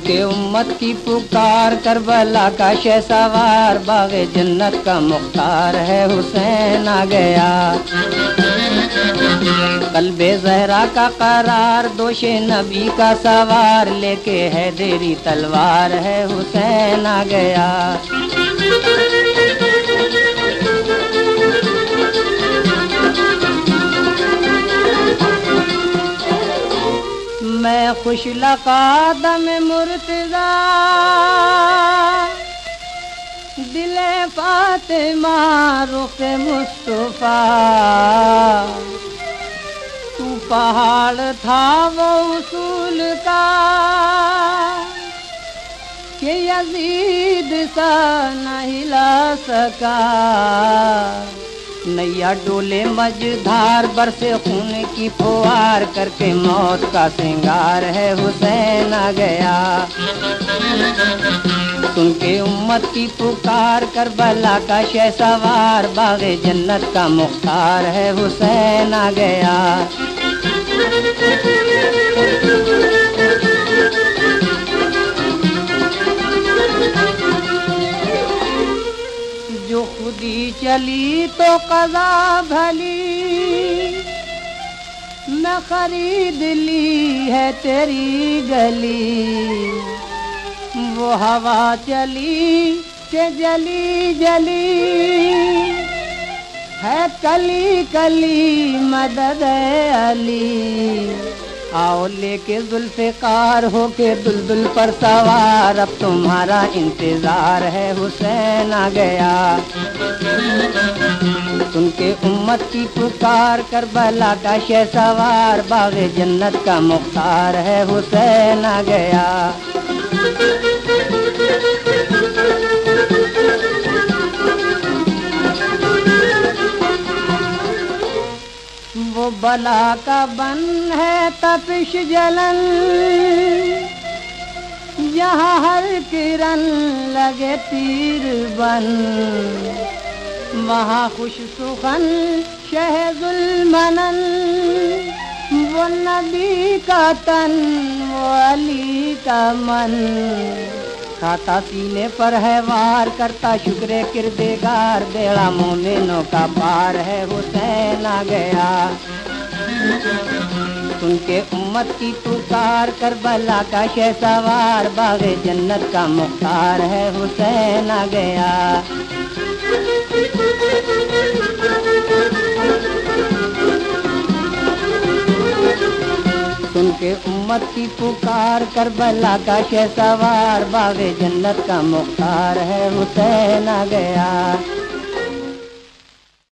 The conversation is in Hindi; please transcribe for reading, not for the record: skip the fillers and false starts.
के उम्मत की पुकार, करबला का शहसवार, बाग़े जन्नत का मुख्तार है, हुसैन आ गया। कल्बे ज़हरा का करार, दोशे नबी का सवार, लेके है देरी तलवार है, हुसैन आ गया। मैं खुश लक़ादम मुर्तज़ा, दिले फ़ातिमा रुख़े मुस्तफ़ा। तू पहाड़ था वो उसूल का, कि यज़ीद सा न हिला सका। नैया डोले मझधार, बरसे खून की फुहार, करके मौत का सिंगार है, हुसैन आ गया। सुन के उम्मत की पुकार, करबला का शहसवार, बाग़े जन्नत का मुख्तार है, हुसैन आ गया। जो खुदी चली तो क़ज़ा भली, मैं खरीद ली है तेरी गली। वो हवा चली के जली जली, है कली कली मदद अली। आओ लेके जुल्फ़िकार, होके दुलदुल पर सवार, अब तुम्हारा इंतजार है, हुसैन आ गया। सुन के उम्मत की पुकार, करबला का शहसवार, बाग़े जन्नत का मुख्तार है, हुसैन आ गया। वो बला का बन है तपिश जलन, यहाँ हर किरण लगे तीर बन। वहाँ खुश सुखन शहज़ुल मनन, वो नबी का तन वो अली का मन। खाता सीने पर है वार, करता शुक्र किरदेगार, बेड़ा मोमिनों का पार है, हुसैन आ गया। सुन के उम्मत की पुकार, करबला का शहसवार, बाग़े जन्नत का मुख्तार है, हुसैन आ गया। सुन के उम्मत की पुकार, करबला का शहसवार, बाग़े जन्नत का मुख्तार है, हुसैन आ गया।